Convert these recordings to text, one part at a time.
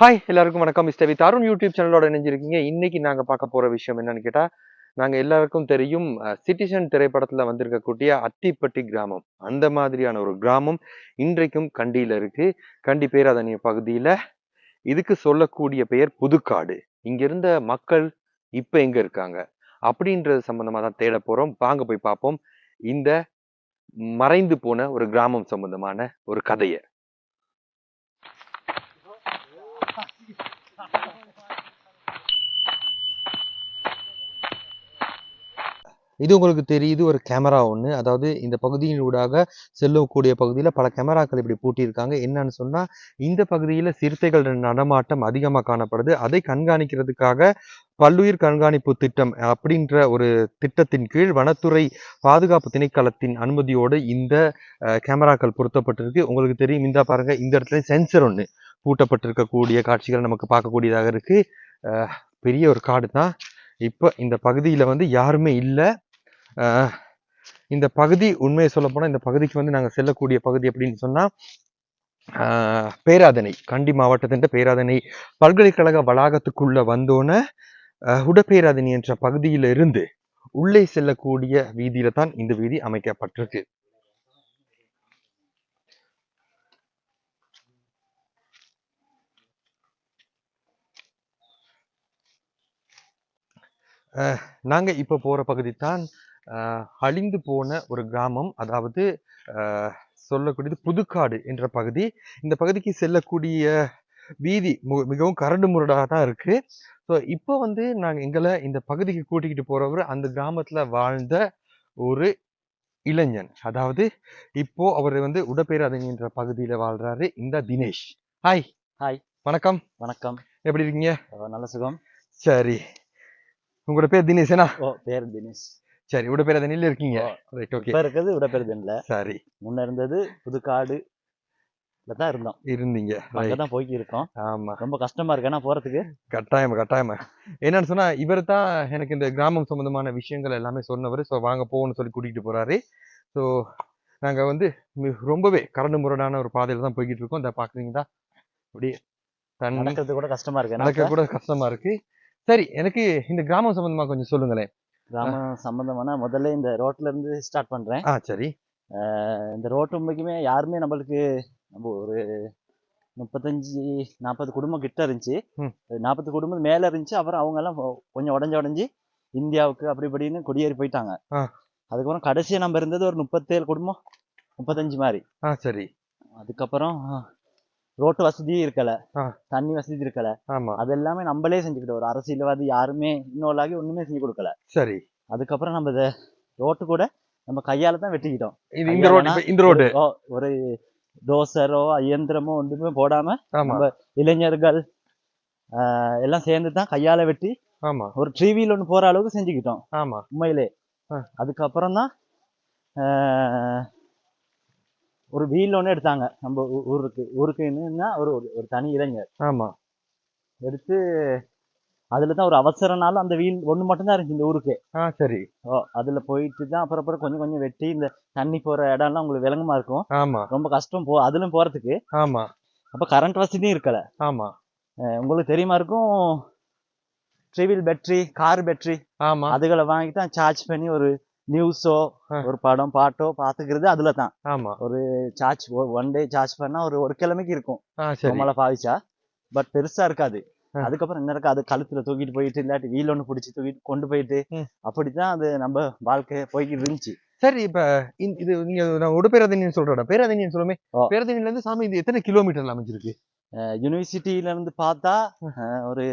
Hi எல்லாருக்கும் வணக்கம். Mister with Arun YouTube சேனலோட இணைஞ்சிருக்கீங்க. இன்னைக்கு நாங்க பார்க்க போற விஷயம் என்னன்னு கேட்டா, நாங்க எல்லாருக்கும் தெரியும் சிட்டிசன் திரைப்படத்துல வந்திருக்கக்கூடிய அத்திப்பட்டி கிராமம். அந்த மாதிரியான ஒரு கிராமம் இன்றைக்கும் கண்டியில இருக்கு. கண்டி பேராதனிய பகுதியில இதுக்கு சொல்லக்கூடிய பெயர் புதுக்காடு. இங்க இருந்த மக்கள் இப்ப எங்க இருக்காங்க அப்படின்றது சம்பந்தமா தான் தேட போறோம். வாங்க போய் பார்ப்போம் இந்த மறைந்து போன ஒரு கிராமம் சம்பந்தமான ஒரு கதைய. இது உங்களுக்கு தெரியுது ஒரு கேமரா ஒண்ணு. அதாவது இந்த பகுதியின் ஊடாக செல்லக்கூடிய பகுதியில பல கேமராக்கள் இப்படி பூட்டியிருக்காங்க. என்னன்னு சொன்னா, இந்த பகுதியில சிறுத்தைகள் நடமாட்டம் அதிகமா காணப்படுது. அதை கண்காணிக்கிறதுக்காக பல்லுயிர் கண்காணிப்பு திட்டம் அப்படின்ற ஒரு திட்டத்தின் கீழ் வனத்துறை பாதுகாப்பு திணைக்களத்தின் அனுமதியோடு இந்த கேமராக்கள் பொருத்தப்பட்டிருக்கு. உங்களுக்கு தெரியும், இந்த பாருங்க, இந்த இடத்துல சென்சர் ஒண்ணு பூட்டப்பட்டிருக்கக்கூடிய காட்சிகள் நமக்கு பார்க்கக்கூடியதாக இருக்கு. பெரிய ஒரு காடு தான். இப்ப இந்த பகுதியில வந்து யாருமே இல்லை. இந்த பகுதி உண்மையை சொல்ல போனா இந்த பகுதிக்கு வந்து நாங்க செல்லக்கூடிய பகுதி அப்படின்னு சொன்னா பேராதனை, கண்டி மாவட்டத்தின் பேராதனை பல்கலைக்கழக வளாகத்துக்குள்ள வந்தோன உடப்பேராதனை என்ற பகுதியில இருந்து உள்ளே செல்லக்கூடிய வீதியில தான் இந்த வீதி அமைக்கப்பட்டிருக்கு. நாங்க இப்ப போற பகுதி தான் அழிந்து போன ஒரு கிராமம். அதாவது சொல்லக்கூடியது புதுக்காடு என்ற பகுதி. இந்த பகுதிக்கு செல்லக்கூடிய வீதி மிகவும் கரடு முரடாக தான் இருக்கு. ஸோ இப்போ வந்து நாங்க எங்களை இந்த பகுதிக்கு கூட்டிக்கிட்டு போறவர் அந்த கிராமத்துல வாழ்ந்த ஒரு இளைஞன். அதாவது இப்போ அவர் வந்து உடப்பேராதனை என்ற பகுதியில வாழ்றாரு இந்த தினேஷ். ஹாய். ஹாய். வணக்கம். வணக்கம். எப்படி இருக்கீங்க? நல்ல சுகம். சரி, உங்களோட பேர் தினேஷனா? பேர் தினேஷ். சரி, உடப்பேராதனையில இருக்கீங்க. Right, okay. இப்ப இருக்கிறது உடப்பேராதனையில. சரி. முன்ன இருந்தது புதுக்காடு தான் இருந்தோம். இருந்தீங்க. அங்கதான் போய்க்கு இருக்கோம். ஆமா. ரொம்ப கஷ்டமா இருக்கு போறதுக்கு. கட்டாயமா. என்னன்னு சொன்னா, இவர் தான் எனக்கு இந்த கிராமம் சம்பந்தமான விஷயங்கள் எல்லாமே சொன்னவர். ஸோ வாங்க போகணும்னு சொல்லி கூட்டிகிட்டு போறாரு. ஸோ நாங்க வந்து ரொம்பவே கரடு முரடான ஒரு பாதையில தான் போய்கிட்டு இருக்கோம். இந்த பாக்குறீங்களா, அப்படியே நடக்கிறது கூட கஷ்டமா இருக்கு. நடக்க கூட கஷ்டமா இருக்கு. சரி, எனக்கு இந்த கிராமம் சம்பந்தமா கொஞ்சம் சொல்லுங்களேன். கிராமம் சம்பந்தமான முதல்ல இந்த ரோட்ல இருந்து ஸ்டார்ட் பண்றேன். சரி. இந்த ரோட்டு உண்மைக்குமே யாருமே நம்மளுக்கு நம்ம ஒரு 35-40 குடும்பம் கிட்ட இருந்துச்சு. 40 குடும்பம் மேல இருந்துச்சு. அப்புறம் அவங்க எல்லாம் கொஞ்சம் உடஞ்சு இந்தியாவுக்கு அப்படி இப்படின்னு குடியேறி போயிட்டாங்க. அதுக்கப்புறம் கடைசியா நம்ம இருந்தது ஒரு 37 குடும்பம், 35 மாதிரி. சரி. அதுக்கப்புறம் ரோட்டு வசதி இருக்கல, தண்ணி வசதி இருக்கல. அது எல்லாமே நம்மளே செஞ்சுக்கிட்டோம். ஒரு அரசியல்வாதி யாருமே இன்வால்வ் ஆகி ஒண்ணுமே செஞ்சு கொடுக்கல. சரி. அதுக்கப்புறம் நம்ம இந்த ரோட்டு கூட நம்ம கையால தான் வெட்டிக்கிட்டோம். இந்த ரோடு ஒரு தோசரோ இயந்திரமோ ஒன்றுமே போடாம நம்ம இளைஞர்கள் எல்லாம் சேர்ந்து தான் கையால வெட்டி ஒரு ட்ரீவீல் ஒண்ணு போற அளவுக்கு செஞ்சுக்கிட்டோம். உண்மையிலே. அதுக்கப்புறம் தான் ஒரு வீல் ஒண்ணு எடுத்தாங்க நம்ம ஊருக்குன்னா ஒரு தனி இளைஞர் எடுத்து அதுலதான் ஒரு அவசரனாலும் அந்த வீல் ஒண்ணு மட்டும்தான் இருந்துச்சு இந்த ஊருக்கு. சரி. அதுல போயிட்டு தான் அப்புறம் கொஞ்சம் வெட்டி இந்த தண்ணி போற இடம் எல்லாம் உங்களுக்கு விளங்கமா இருக்கும். ரொம்ப கஷ்டம் அதுலயும் போறதுக்கு. அப்ப கரண்ட் வசதியும் இருக்கல. உங்களுக்கு தெரியுமா இருக்கும், ட்ரிவில் பேட்டரி, கார் பேட்டரி அதுகளை வாங்கி தான் சார்ஜ் பண்ணி ஒரு நியூஸோ ஒரு படம் பாட்டோ பாத்துக்கிறது அதுல தான். ஒரு சார்ஜ் ஒன் டே சார்ஜ் பண்ணா ஒரு கிழமைக்கு இருக்கும் நம்மள பாவிச்சா. பட் பெருசா இருக்காது. அதுக்கப்புறம் என்ன இருக்கு, அது கழுத்துல தூக்கிட்டு போயிட்டு இல்லாட்டி வீல் ஒண்ணு பிடிச்சி தூக்கிட்டு கொண்டு போயிட்டு அப்படித்தான் அது நம்ம வாழ்க்கை போய்கிட்டு இருந்துச்சு. சரி, இப்ப இது நீங்க உடப்பேராதனைன்னு சொல்றோம். பேராதனைன்னு சொல்லுமே, பேராதனையில இருந்து சாமி இது எத்தனை கிலோமீட்டர்ல அமைஞ்சிருக்கு? யூனிவர்சிட்டியில இருந்து பார்த்தா ஒரு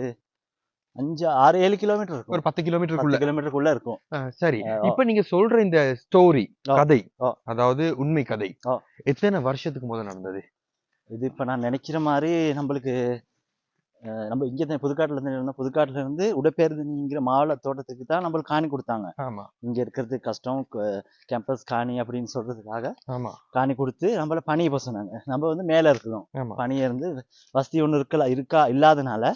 5-6-7 கிலோமீட்டர் இருக்கும். ஒரு 10 கிலோமீட்டருக்குள்ள இருக்கும். சரி. இப்ப நீங்க சொல்ற இந்த ஸ்டோரி கதை, அதாவது உண்மை கதை, எத்தனை வருஷத்துக்கு முதல்ல நடந்தது? இது இப்ப நான் நினைக்கிற மாதிரி நம்மளுக்கு நம்ம இங்க புதுக்காட்டுல இருந்து உடப்பேராதனைங்கிற மாவட்ட தோட்டத்துக்கு தான் நம்மளுக்கு காணி கொடுத்தாங்க. இங்க இருக்கிறது கஷ்டம், கேம்பஸ் காணி அப்படின்னு சொல்றதுக்காக காணி கொடுத்து நம்மள பணியை போக சொன்னாங்க. நம்ம வந்து மேல இருக்கணும், பணியை இருந்து வசதி ஒண்ணு இல்லாதனால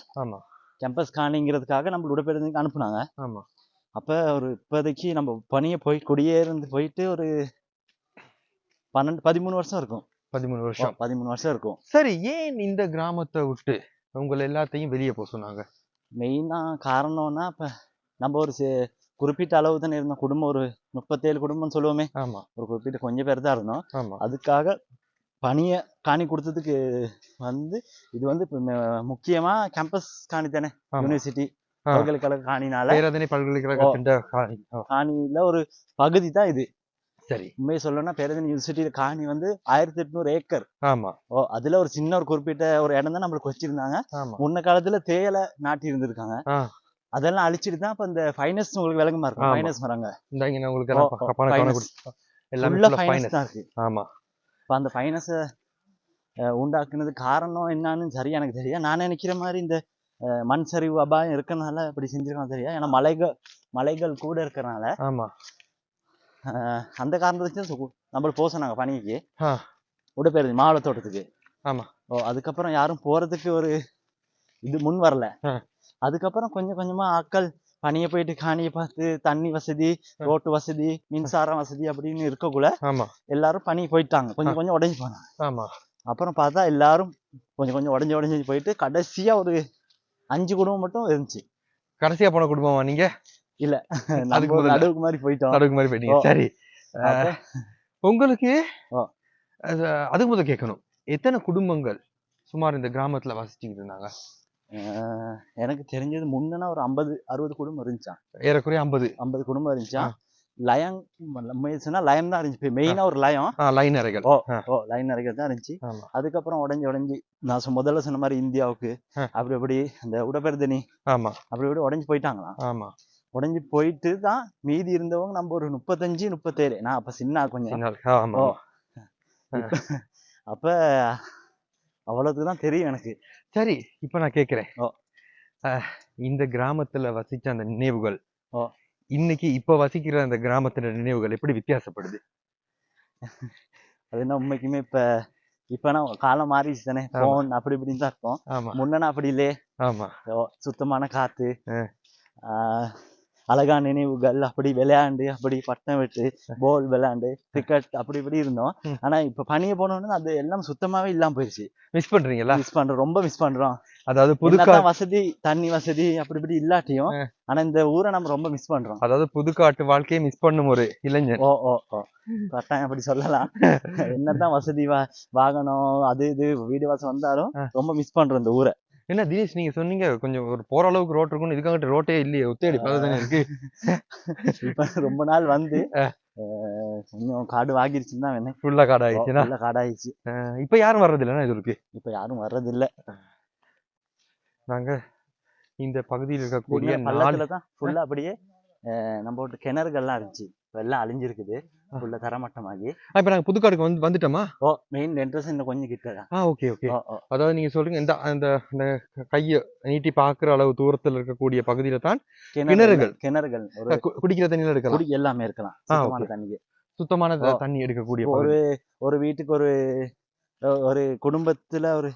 கேம்பஸ் காணிங்கிறதுக்காக நம்ம உடப்பேராதனைக்கு அனுப்புனாங்க. அப்ப ஒரு இப்போதைக்கு நம்ம பணியை குடியேறந்து போயிட்டு ஒரு 12-13 வருஷம் இருக்கும். 13 வருஷம். 13 வருஷம் இருக்கும். சரி, ஏன் இந்த கிராமத்தை விட்டு உங்களை எல்லாத்தையும் வெளியே போக சொன்னாங்க? மெயினா காரணம்னா இப்ப நம்ம ஒரு குறிப்பிட்ட அளவு தானே இருந்தோம். குடும்பம் ஒரு 37 குடும்பம்னு சொல்லுவோமே. ஆமா. ஒரு குறிப்பிட்ட கொஞ்சம் பேர் தான் இருந்தோம். ஆமா. அதுக்காக பணியை காணி கொடுத்ததுக்கு வந்து இது வந்து முக்கியமா கேம்பஸ் காணி தானே, யூனிவர்சிட்டி பல்கலைக்கழக காணினால பேராதனை பல்கலைக்கழகத்தின் காணியில ஒரு பகுதி தான் இது. சரி. உண்மையை சொல்லணும்னா பேராதனை யூனிவர்சிட்டியில காணி வந்து 1800 ஏக்கர். ஆமா. அதுல ஒரு சின்ன ஒரு குறிப்பிட்ட ஒரு இடம் தான் நம்மளுக்கு வச்சிருந்தாங்க. முன்ன காலத்துல தேயிலை நாட்டி இருந்திருக்காங்க. அதெல்லாம் அழிச்சிட்டு தான் இப்ப இந்த ஃபைனஸ் உங்களுக்கு விளங்குமா இருக்கும். ஃபைனஸ் மரங்க இந்தாங்க உங்களுக்கு எல்லாமே ஃபைனஸ் தான் இருக்கு. ஆமா. இப்ப அந்த ஃபைனஸை உண்டாக்குனது காரணம் என்னன்னு சரியா எனக்கு தெரியும். நான் நினைக்கிற மாதிரி இந்த மண் சரிவு அபாயம் இருக்கனால அப்படி செஞ்சிருக்காங்க தெரியா. ஏன்னா மலைகள் கூட இருக்கறனால. ஆமா. அந்த காரணத்துக்கு நம்மளுக்கு போக சொன்னாங்க பணிக்கு. உடற்பயிற்சி மாவட்ட தோட்டத்துக்கு. ஆமா. அதுக்கப்புறம் யாரும் போறதுக்கு ஒரு இது முன் வரல. அதுக்கப்புறம் கொஞ்சம் கொஞ்சமா ஆட்கள் பணியை போயிட்டு காணியை பார்த்து தண்ணி வசதி, ரோட்டு வசதி, மின்சார வசதி அப்படின்னு இருக்கக்குள்ள எல்லாரும் பணி போயிட்டாங்க. கொஞ்சம் கொஞ்சம் உடஞ்சி போனாங்க. ஆமா. அப்புறம் பார்த்தா எல்லாரும் கொஞ்சம் கொஞ்சம் உடஞ்சி போயிட்டு கடைசியா ஒரு 5 குடும்பம் மட்டும் இருந்துச்சு. கடைசியா போன குடும்பமா நீங்க? இல்ல, நடுவுக்கு மாதிரி போயிட்டோம். நடுவுக்கு மாதிரி போயிட்டீங்க. சரி. உங்களுக்கு அதுக்கு முதல்ல கேட்கணும், எத்தனை குடும்பங்கள் சுமார் இந்த கிராமத்துல வசிச்சுட்டு இருந்தாங்க? எனக்கு தெரிஞ்சது முன்னா ஒரு 50-60 குடும்பம் இருந்துச்சான். ஏறக்குறைய 50 குடும்பம் இருந்துச்சான். லயம் லயம் தான் இருந்துச்சு. மெயினா ஒரு லைன் அறைகள். லைன் அறைகள் தான் இருந்துச்சு. அதுக்கப்புறம் உடஞ்சி நான் முதல்ல சொன்ன மாதிரி இந்தியாவுக்கு அப்படி அந்த உடற்பயிற்சி அப்படி உடஞ்சி போயிட்டாங்களாம். ஆமா. உடஞ்சி போயிட்டு தான் மீதி இருந்தவங்க நம்ம ஒரு 35-37. நான் அப்ப சின்ன கொஞ்சம். அப்ப அவ்வளவுதான் தெரியும் எனக்கு. சரி, இப்ப நான் கேக்குறேன், இந்த கிராமத்துல வசிச்ச அந்த நினைவுகள் இன்னைக்கு இப்ப வசிக்கிற அந்த கிராமத்துல நினைவுகள் எப்படி வித்தியாசப்படுது? அது என்ன உண்மைக்குமே இப்ப காலம் மாறிடுச்சு தானே. போன் அப்படி இப்படின்னு தான் இருக்கும். முன்னா அப்படி இல்லையே. ஆமா. சுத்தமான காத்து, அழகான நினைவுகள், அப்படி விளையாண்டு, அப்படி பட்டம் விட்டு போல் விளையாண்டு, கிரிக்கெட் அப்படி இப்படி இருந்தோம். ஆனா இப்ப பணியை போனோம்னு அது எல்லாம் சுத்தமாவே இல்லாம போயிடுச்சு. மிஸ் பண்றீங்களா? மிஸ் பண்றோம், ரொம்ப மிஸ் பண்றோம். அதாவது வசதி, தண்ணி வசதி அப்படி இப்படி இல்லாட்டியும் ஆனா இந்த ஊரை நம்ம ரொம்ப மிஸ் பண்றோம். அதாவது புதுக்காட்டு வாழ்க்கையை மிஸ் பண்ணும் ஒரு இளைஞர். கட்டாயம் அப்படி சொல்லலாம். என்னதான் வசதி, வாகனம், அது இது வீடு வாசம் வந்தாலும் ரொம்ப மிஸ் பண்றோம் இந்த ஊரை. என்ன தினேஷ், நீங்க சொன்னீங்க கொஞ்சம் ஒரு போற அளவுக்கு ரோட் இருக்கும்னு, இதுக்காக ரோட்டே இல்லையே, ஒத்தேடி பார்த்ததானே இருக்கு. இப்ப ரொம்ப நாள் வந்து கொஞ்சம் காடு வாங்கிருச்சுன்னு தான் வேணும். ஃபுல்லா காடாயிடுச்சுன்னா? ஃபுல்லா காடாயிடுச்சு. இப்ப யாரும் வர்றது இல்லைன்னா இது இருக்கு. இப்ப யாரும் வர்றது இல்ல. நாங்க இந்த பகுதியில் இருக்கக்கூடிய பள்ளத்துல தான் ஃபுல்லா அப்படியே நம்ம கிணறுகள்லாம் இருந்துச்சு. எல்லாம் அழிஞ்சிருக்குது, ஃபுல்லா தரமட்டமாகி. இப்ப நாங்க புதுக்காடுக்கு வந்துட்டோமா? மெயின் என்ட்ரன்ஸ் இன்னும் கொஞ்சம் கிட்ட. Okay okay. அதாவது நீங்க சொல்றீங்க இந்த அந்த கையை நீட்டி பாக்குற அளவு தூரத்துல இருக்கக்கூடிய பகுதியில தான் கிணறுகள் குடிக்கிற தண்ணியில இருக்கலாம், எல்லாமே இருக்கலாம். சுத்தமான தண்ணி, சுத்தமான தண்ணி எடுக்கக்கூடிய ஒரு வீட்டுக்கு ஒரு குடும்பத்துல ஒரு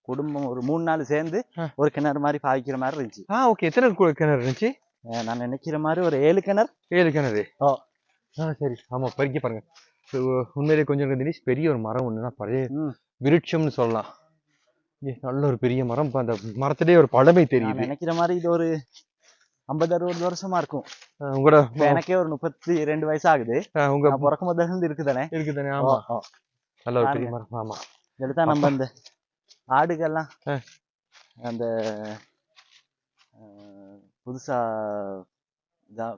குடும்பம் ஒரு 3-4 சேர்ந்து ஒரு கிணறு மாதிரி பாய்க்கிற மாதிரி இருந்துச்சு. ஓகே. எத்தனை கிணறு இருந்துச்சு? நான் நினைக்கிற மாதிரி ஒரு 7 கிணறு. 7 கிணறு. சரி. ஆமா, பறிக்க பாருங்க. உண்மையிலே கொஞ்சம் தினேஷ், பெரிய ஒரு மரம் ஒண்ணுன்னா பழைய விருட்சம்னு சொல்லலாம். நல்ல ஒரு பெரிய மரம். அந்த மரத்திலேயே ஒரு பழமை தெரியுது. நினைக்கிற மாதிரி இது ஒரு 50-60 வருஷமா இருக்கும். உங்களோட எனக்கே ஒரு 32 வயசு ஆகுது. உங்க பிறக்கும் போதுல இருந்து இருக்குதானே? ஆமா. நல்ல ஒரு பெரிய மரம். ஆமா. இதுதான் நம்ம இந்த ஆடுகள்லாம் அந்த புதுசா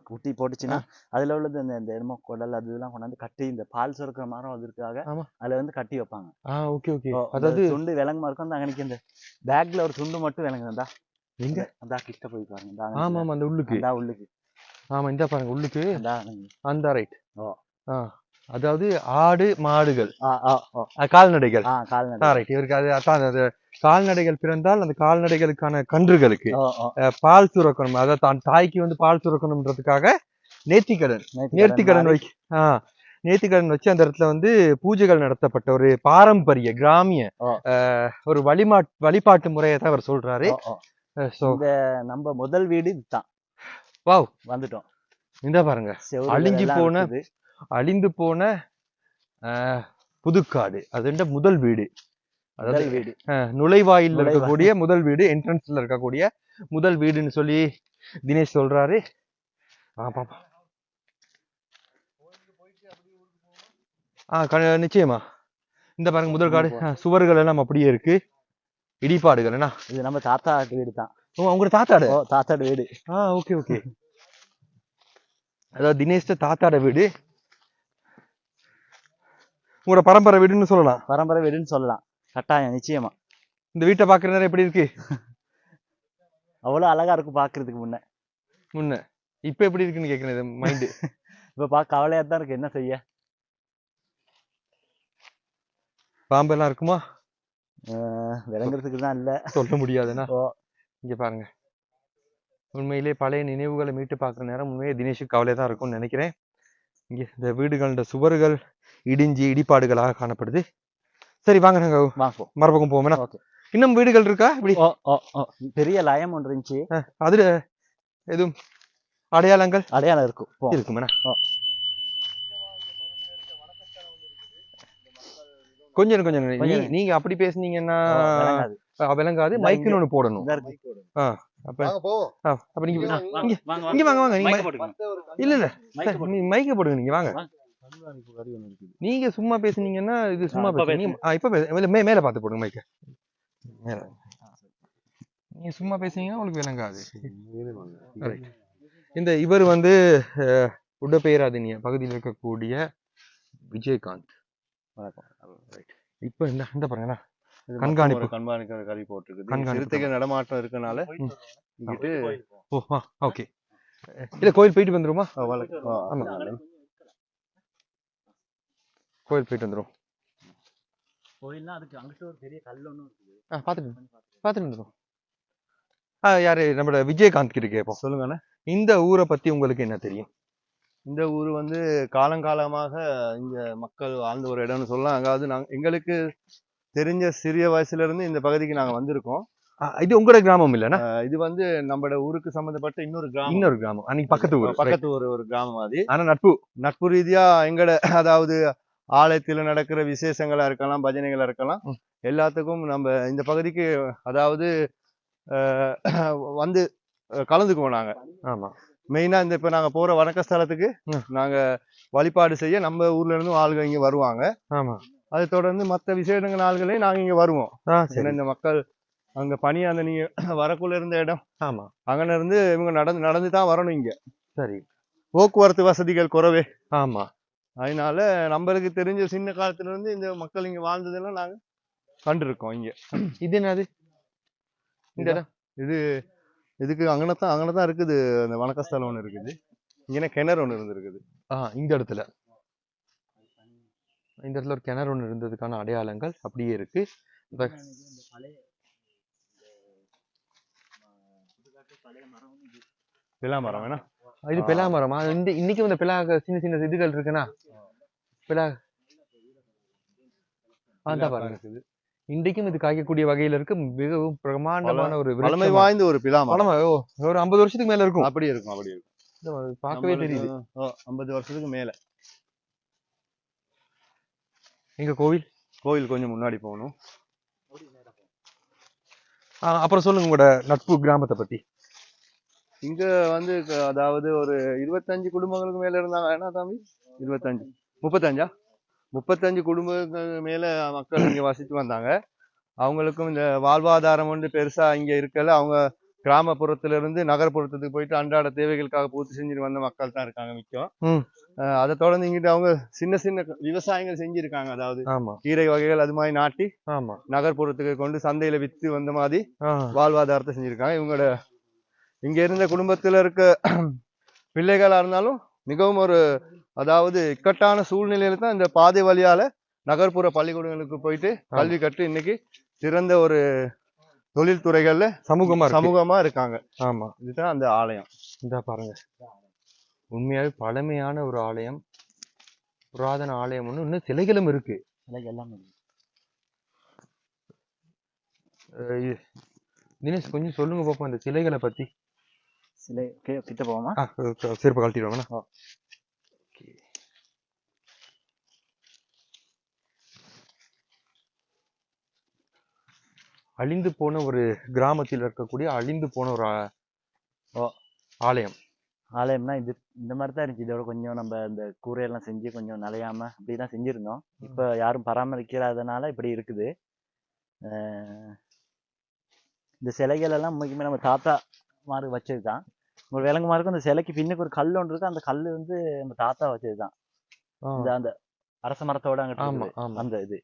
குட்டி போட்டுச்சுன்னா அதுல உள்ளது இந்த என்னமோ குடல் அது இதெல்லாம் கொண்டாந்து கட்டி இந்த பால் சுரக்கிற மரம் அதற்காக அதுல வந்து கட்டி வைப்பாங்க. Okay okay. அதாவது துண்டு விலங்குமா இருக்கும். அந்த அன்னைக்கு இந்த பேக்ல ஒரு துண்டு மட்டும் விலங்குதா எங்க அந்த கிட்ட போய் பாருங்க. ஆமா ஆமா, அந்த உள்ளுக்கு. ஆமா, இந்த பாருங்க உள்ளுக்கு அந்த ரைட். அதாவது ஆடு மாடுகள் கால்நடைகள். இவருக்கு அது கால்நடைகள் பிறந்தால் அந்த கால்நடைகளுக்கான கன்றுகளுக்கு பால் சுரக்கணும். அதாவது தான் தாய்க்கு வந்து பால் சுரக்கணும்ன்றதுக்காக நேர்த்திக்கடன் வச்சு அந்த இடத்துல வந்து பூஜைகள் நடத்தப்பட்ட ஒரு பாரம்பரிய கிராமிய ஒரு வழிபாட்டு முறையை தான் அவர் சொல்றாரு. நம்ம முதல் வீடு இதுதான். வாவ், வந்துட்டோம். இந்த பாருங்க, அழிந்து போன புதுக்காடு, அது முதல் வீடு. அதாவது முதல் வீடு நுழைவாயில் இருக்கக்கூடிய முதல் வீடு, என்ட்ரன்ஸ்ல இருக்கக்கூடிய முதல் வீடுன்னு சொல்லி தினேஷ் சொல்றாரு. பாப்பா நிச்சயமா இந்த பாருங்க முதல் காடு சுவர்கள் எல்லாம் அப்படியே இருக்கு. இடிபாடுகள் என்ன இது நம்ம தாத்தா வீடு தான். உங்களோட தாத்தாடு தாத்தாட வீடு. Okay okay. அதாவது தினேஷ் தாத்தாட வீடு, உங்களோட பரம்பரை வீடுன்னு சொல்லலாம். பரம்பரை வீடுன்னு சொல்லலாம் கட்டாயம், நிச்சயமா. இந்த வீட்டை பாக்குற நேரம் எப்படி இருக்கு? அவ்வளவு அழகா இருக்கும் பாக்குறதுக்கு முன்ன. இப்ப எப்படி இருக்குன்னு கேக்குறேன் மைண்ட். இப்ப பாக்க கவலையா தான் இருக்கு, என்ன செய்ய. பாம்பு எல்லாம் இருக்குமா? விளங்குறதுக்கு தான் இல்ல, சொல்ல முடியாதுன்னா. இங்க பாருங்க, உண்மையிலே பழைய நினைவுகளை மீட்டு பாக்குற நேரம் உண்மையே தினேஷுக்கு கவலை தான் இருக்கும்னு நினைக்கிறேன். இங்க இந்த வீடுகளோட சுவர்கள் இடிஞ்சி இடிபாடுகளாக காணப்படுது. சரி வாங்க நாங்க மறுபக்கம் போவோம். இன்னும் வீடுகள் இருக்கா? இப்படி பெரிய லயம் ஒன்று இருந்துச்சு, அதுல எதுவும் அடையாளம் இருக்கும். கொஞ்சம் நீங்க அப்படி பேசுனீங்கன்னா விளங்காது. மைக்குன்னு ஒண்ணு போடணும். அப்ப நீங்க இங்க வாங்க இல்ல மைக்க போடுங்க. நீங்க வாங்க. நீங்க சும்மா பேசுனீங்கன்னா இது சும்மா பேசுறீங்க. இப்ப மேல பாத்து போடுங்க மைக்க. நீங்க சும்மா பேசுனீங்கன்னா உங்களுக்கு விளங்காது. இந்த இவர் உடப்பேராதினிய பகுதியில் இருக்கக்கூடிய விஜயகாந்த். இப்ப இந்த பாருங்க கண்காணிக்கிற கருவி போட்டிருக்கு. சிறுத்தைகள் நடமாட்டம் இருக்கனால ஓகே. இல்ல கோயில் போயிட்டு வந்துருமா? கோயில் போயிட்டு வந்துரும். கோயில்னா அதுக்கு அங்கிட்ட ஒரு பெரிய கல் ஒண்ணு இருக்குது. பாத்துட்டு வந்துரும். யாரு நம்மளோட விஜயகாந்த் கிட்ட கேட்போம். சொல்லுங்க. இந்த ஊரை பத்தி உங்களுக்கு என்ன தெரியும்? இந்த ஊர் காலங்காலமாக இங்க மக்கள் வாழ்ந்த ஒரு இடம்னு சொல்லலாம். அதாவது எங்களுக்கு தெரிஞ்ச சிறிய வயசுல இருந்து இந்த பகுதிக்கு நாங்க வந்திருக்கோம். இது உங்களோட கிராமம் இல்லன்னா? இது நம்மளோட ஊருக்கு சம்பந்தப்பட்ட இன்னொரு கிராமம். அன்னைக்கு பக்கத்து ஊர் ஒரு கிராமம் அது. ஆனா நட்பு ரீதியா எங்கட அதாவது ஆலயத்துல நடக்கிற விசேஷங்களா இருக்கலாம், பஜனைகளா இருக்கலாம், எல்லாத்துக்கும் நம்ம இந்த பகுதிக்கு அதாவது வந்து கலந்துக்குவோம் நாங்க. ஆமா. மெயினா இப்ப நாங்க போற வணக்க ஸ்தலத்துக்கு நாங்க வழிபாடு செய்ய நம்ம ஊர்ல இருந்து ஆளுங்க இங்க வருவாங்க. ஆமா. அதை தொடர்ந்து மற்ற விசேஷங்கள் நாள்களே நாங்க இங்க வருவோம். இந்த மக்கள் அங்க பணி நீங்க வரக்குள்ள இருந்த இடம். ஆமா. அங்க இருந்து இவங்க நடந்து தான் வரணும் இங்க. சரி. போக்குவரத்து வசதிகள் குறைவே. ஆமா. அதனால நம்மளுக்கு தெரிஞ்ச சின்ன காலத்துல இருந்து இந்த மக்கள் இங்க வாழ்ந்ததெல்லாம் நாங்க கண்டிருக்கோம் இங்க. இது என்னது இந்த இடம்? இதுக்கு அங்கனதான் இருக்குது. அந்த வணக்கஸ்தலம் ஒண்ணு இருக்குது. இங்க கிணறு ஒண்ணு இருந்திருக்குது. இந்த இடத்துல ஒரு கிணறு ஒண்ணு இருந்ததுக்கான அடையாளங்கள் அப்படியே இருக்கு. பிலாமரம் வேணா? இது பிலாமரமா? இன்னைக்கு இந்த பிலா சின்ன இதுகள் இருக்குன்னா பிலா பாருங்க. இன்றைக்கும் இது காய்க்கக்கூடிய வகையில இருக்கு. மிகவும் பிரமாண்டமான ஒரு பழமை வாய்ந்த ஒரு பிலாமரம். ஒரு 50 வருஷத்துக்கு மேல இருக்கும். அப்படி இருக்கும். பார்க்கவே தெரியுது. 50 வருஷத்துக்கு மேல. எங்க கோவில் கொஞ்சம் முன்னாடி போகணும். அப்புறம் சொல்லுங்க உங்களோட நட்பு கிராமத்தை பத்தி. இங்க அதாவது ஒரு 25 குடும்பங்களுக்கு மேல இருந்தாங்க. என்ன தம்பி? 35 குடும்பங்கள் மேல மக்கள் இங்க வசித்து வந்தாங்க. அவங்களுக்கும் இந்த வாழ்வாதாரம் பெருசா இங்க இருக்கல. அவங்க கிராமப்புறத்துல இருந்து நகர்ப்புறத்துக்கு போயிட்டு அன்றாட தேவைகளுக்காக பூர்த்தி செஞ்சுட்டு வந்த மக்கள் தான் இருக்காங்க மிச்சம். அதை தொடர்ந்து இங்கிட்டு அவங்க சின்ன விவசாயங்கள் செஞ்சிருக்காங்க. அதாவது கீரை வகைகள் அது மாதிரி நாட்டி நகர்ப்புறத்துக்கு கொண்டு சந்தையில வித்து வந்த மாதிரி வாழ்வாதாரத்தை செஞ்சிருக்காங்க. இவங்களோட இங்க இருந்த குடும்பத்துல இருக்க பிள்ளைகளா இருந்தாலும் மிகவும் அதாவது இக்கட்டான சூழ்நிலையில தான் இந்த பாதை வழியால நகர்ப்புற பள்ளிக்கூடங்களுக்கு போயிட்டு கல்வி கற்று இன்னைக்கு சிறந்த ஒரு தொழில்துறைகள்ல சமூகமா இருக்காங்க. ஆமா. இதுதான் அந்த ஆலயம். இந்த பாருங்க, உண்மையாவே பழமையான ஒரு ஆலயம், புராதன ஆலயம். இன்னும் சிலைகளும் இருக்கு. தினேஷ் கொஞ்சம் சொல்லுங்க பாப்போம் இந்த சிலைகளை பத்தி. சிலை கிட்ட போவோமா? செருப்பு கழட்டிடுவாங்க. அழிந்து போன ஒரு கிராமத்தில் இருக்கக்கூடிய அழிந்து போன ஒரு ஆலயம். ஆலயம்னா இது இந்த மாதிரி தான் இருந்துச்சு. இதோட கொஞ்சம் நம்ம இந்த கூரையெல்லாம் செஞ்சு கொஞ்சம் நலையாம அப்படிதான் செஞ்சிருந்தோம். இப்ப யாரும் பராமரிக்காதனால இப்படி இருக்குது. இந்த சிலைகள் எல்லாம் முக்கியமே நம்ம தாத்தா மாரு வச்சதுதான். ஒரு விலங்கு மாருக்கும் அந்த சிலைக்கு பின்னுக்கு ஒரு கல் ஒன்று இருக்கு. அந்த கல் வந்து நம்ம தாத்தா வச்சதுதான். இந்த அந்த அரச மரத்தோட அங்கிட்டு அந்த இது,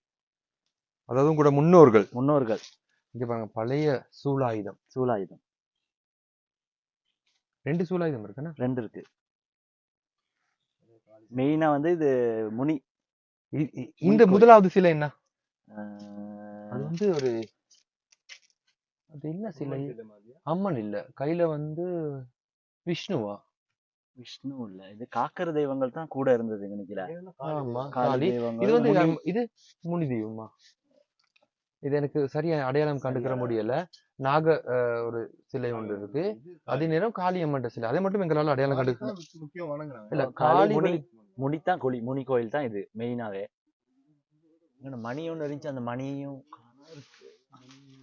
அதாவது கூட முன்னோர்கள் இங்க பாருங்க, பழைய சூலாயுதம். 2 சூலாயுதம் இருக்குன்னா 2 இருக்கு. மெயினா வந்து இது முனி. இந்த முதலாவது சிலை என்ன? அது வந்து ஒரு அது என்ன சிலை? அம்மன் இல்ல, கையில வந்து விஷ்ணுவா? விஷ்ணு இல்ல, இது காக்கர தெய்வங்கள் தான் கூட இருந்தது நினைக்கல. ஆமா, காளி. இது வந்து இது முனி தெய்வமா? இது எனக்கு சரியா அடையாளம் கண்டுக்கிற முடியல. நாக ஒரு சிலை ஒன்று இருக்கு, அதே நேரம் காளியம்மன் சிலை, அதை மட்டும் எங்களால அடையாளம் கண்டுக்க இல்ல. காளி முனிதான் முனி கோயில் தான் இது மெயினாவே. மணி ஒன்று இருந்துச்சு, அந்த மணியும்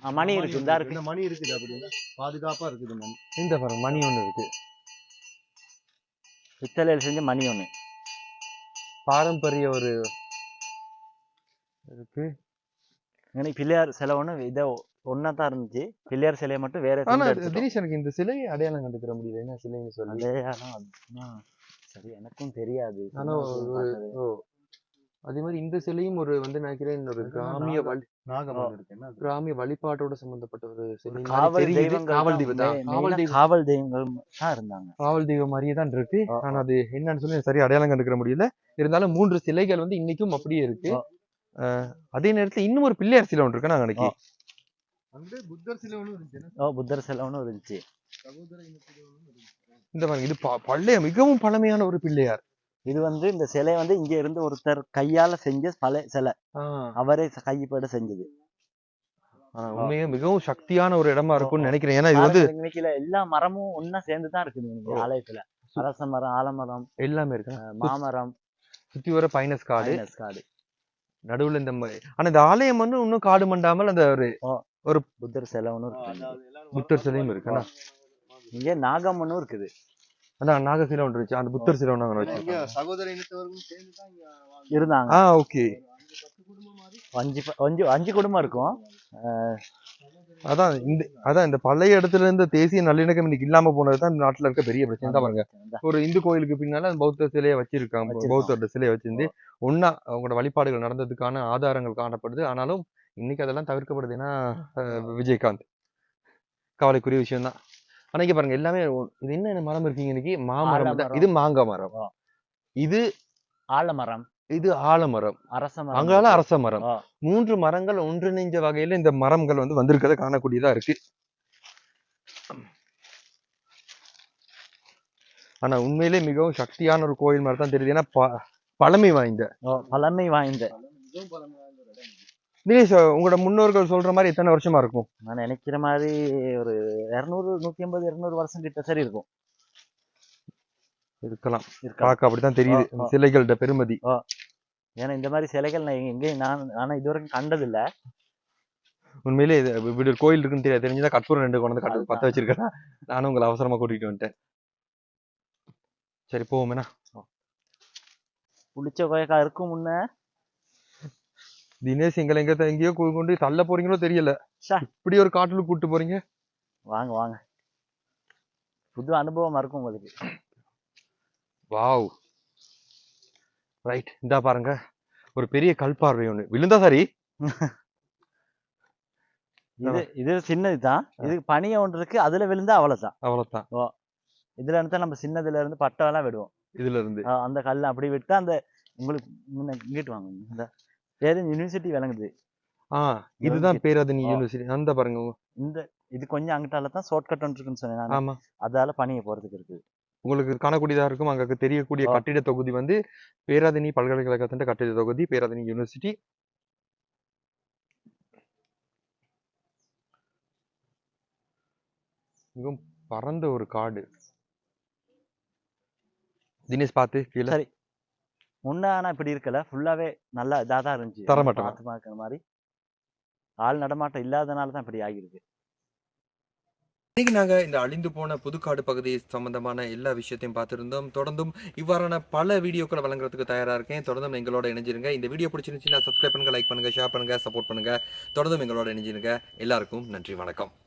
மணி இருக்கு. இந்த இருக்கு, மணி இருக்குது, அப்படின்னா பாதுகாப்பா இருக்குது மணி. இந்த பாருங்க, மணி ஒண்ணு இருக்கு, பித்தளையில் செஞ்ச மணி ஒண்ணு. பாரம்பரிய ஒரு இருக்கு. பிள்ளையார் சிலை ஒண்ணு இதை ஒன்னாதான் இருந்துச்சு. பிள்ளையார் சிலையை மட்டும் வேற. ஆனா தினேஷ், எனக்கு இந்த சிலையை அடையாளம் கண்டுக்கிற முடியல, என்ன சிலைன்னு சொல்லி. சரி, எனக்கும் தெரியாது. ஆனா அதே மாதிரி இந்த சிலையும் ஒரு வந்து நினைக்கிறேன் ஒரு கிராமிய வழிபாட்டோட சம்பந்தப்பட்ட ஒரு சிலை. காவல் தெய்வங்கள் தான் இருந்தாங்க. காவல் தெய்வம் மாதிரியே தான் இருக்கு. ஆனா அது என்னன்னு சொல்லி சரியா அடையாளம் கண்டுக்கிற முடியல. இருந்தாலும் 3 சிலைகள் வந்து இன்னைக்கும் அப்படியே இருக்கு. அதே நேரத்துல இன்னும் ஒரு பிள்ளையார் சிலை ஒன்று இருக்கு. நாங்க அன்னைக்கு புத்தர் சிலை ஒண்ணு இருந்துச்சு. இந்த மாதிரி இது பழைய மிகவும் பழமையான ஒரு பிள்ளையார். இது வந்து இந்த சிலை வந்து இங்க இருந்து ஒருத்தர் கையால செஞ்ச பழைய சிலை, அவரே கைப்பட செஞ்சது. உண்மையே மிகவும் சக்தியான ஒரு இடமா இருக்கும்னு நினைக்கிறேன். ஏன்னா இது வந்து எல்லா மரமும் ஒன்னா சேர்ந்துதான் இருக்குது ஆலயத்துல. அரச மரம், ஆலமரம் எல்லாமே இருக்கு, மாமரம், சுத்தி வர பைனஸ் காடு. நடுவுல இந்த ஆனா இந்த ஆலயம் வந்து இன்னும் காடு மண்டாமல் அந்த ஒரு புத்தர் சிலை ஒண்ணு இருக்கு. புத்தர் சிலையும் இருக்கு. இங்க நாகம்மனும் இருக்குது. அதான் நாக சிலை ஒன்று இருந்துச்சு, அந்த புத்தர் சிலை ஒண்ணு சகோதர இனத்தவர்களும் சேர்ந்துதான் இருந்தாங்க. ஓகே. 5 குடும்பம் இருக்கும். அதான் இந்த பழைய இடத்துல இருந்து தேசிய நல்லிணக்கம் இன்னைக்கு இல்லாம போனதுதான் இந்த நாட்டுல இருக்க பெரிய பிரச்சனை தான். பாருங்க, ஒரு இந்து கோயிலுக்கு பின்னால பௌத்த சிலையை வச்சிருக்காங்க, பௌத்தோட சிலையை வச்சிருந்து ஒன்னா அவங்களோட வழிபாடுகள் நடந்ததுக்கான ஆதாரங்கள் காணப்படுது. ஆனாலும் இன்னைக்கு அதெல்லாம் தவிர்க்கப்படுது. ஏன்னா விஜயகாந்த், கவலைக்குரிய விஷயம் தான். ஆனா இங்க பாருங்க, எல்லாமே இது என்ன மரம் இருக்கீங்க இன்னைக்கு? மாமரம். இது மாங்காய் மரம், இது ஆலமரம், இது ஆலமரம், அங்கால அரச மரம். 3 மரங்கள் ஒன்றிணைஞ்ச வகையில இந்த மரங்கள் வந்து வந்திருக்கிறத காணக்கூடியதா இருக்கு. ஆனா உண்மையிலே மிகவும் சக்தியான ஒரு கோயில் மாதிரி தான் தெரியுது. ஏன்னா பழமை வாய்ந்த. தினேஷ், உங்களோட முன்னோர்கள் சொல்ற மாதிரி எத்தனை வருஷமா இருக்கும்? நான் நினைக்கிற மாதிரி ஒரு 200, 150, 200 வருஷம் கிட்ட சரி இருக்கும். இருக்கலாம், பார்க்க அப்படித்தான் தெரியுது சிலைகளோட பெருமதி. ஏன்னா இந்த மாதிரி சிலைகள் நான் எங்கேயும் நான் இதுவரைக்கும் கண்டது இல்ல. உண்மையிலே இப்படி ஒரு கோயில் இருக்குன்னு தெரிஞ்சுதான் கற்பூரம் 2 கொண்டு பத்த வச்சிருக்கேன். நானும் உங்களை அவசரமா கூட்டிட்டு வந்துட்டேன். சரி, போவோமேனா? புளிச்ச கொயக்கா இருக்கும் முன்ன. தினேஷ், எங்களை எங்கேயோ கொண்டு தள்ள போறீங்களோ தெரியல. இப்படி ஒரு காட்டுல கூட்டு போறீங்க. வாங்க, புது அனுபவமா இருக்கும் உங்களுக்கு. Wow, right. இந்தா பாருங்க, ஒரு பெரிய கல்பார்வை ஒண்ணு விழுந்தா சரி. இது சின்னதுதான். இதுக்கு பனிய ஒன்று இருக்கு, அதுல விழுந்தா அவ்வளவுதான். இதுல இருந்து நம்ம சின்னதுல இருந்து பட்டெல்லாம் விடுவோம். இதுல இருந்து அந்த கல் அப்படி விட்டா அந்த உங்களுக்கு இங்கிட்டு வாங்க, இந்த பேருந்து யூனிவர்சிட்டி விளங்குது. இதுதான் பேராதனி யூனிவர்சிட்டி. அந்த பாருங்க, இந்த இது கொஞ்சம் அங்கிட்டால தான் ஷார்ட் கட் இருக்குன்னு சொன்னேன். ஆமா, அதால பனிய போறதுக்கு இருக்கு. உங்களுக்கு காணக்கூடியதா இருக்கும். அங்க தெரியக்கூடிய கட்டிட தொகுதி வந்து பேராதனி பல்கலைக்கழகத்தின் கட்டிட தொகுதி, பேராதனி யூனிவர்சிட்டி. மிகவும் பரந்த ஒரு காடு. தினேஷ், பார்த்து கீழே. சரி, முன்ன ஆனா இப்படி இருக்கல, ஃபுல்லாவே நல்லா இதாதான் இருந்துச்சு, தரமாட்டோம் மாதிரி. ஆள் நடமாட்டம் இல்லாதனால தான் இப்படி ஆகியிருக்கு. இன்னைக்கு நாங்க இந்த அழிந்து போன புதுக்காடு பகுதி சம்பந்தமான எல்லா விஷயத்தையும் பார்த்திருந்தோம். தொடர்ந்தும் இவ்வாறான பல வீடியோக்களை வழங்குறதுக்கு தயாரா இருக்கேன். தொடர்ந்தும் எங்களோட இணைஞ்சிருங்க. இந்த வீடியோ பிடிச்சிருந்துச்சுன்னா சப்ஸ்கிரைப் பண்ணுங்க, லைக் பண்ணுங்க, ஷேர் பண்ணுங்க, சப்போர்ட் பண்ணுங்க. தொடர்ந்தும் எங்களோட இணைஞ்சிருங்க. எல்லாருக்கும் நன்றி, வணக்கம்.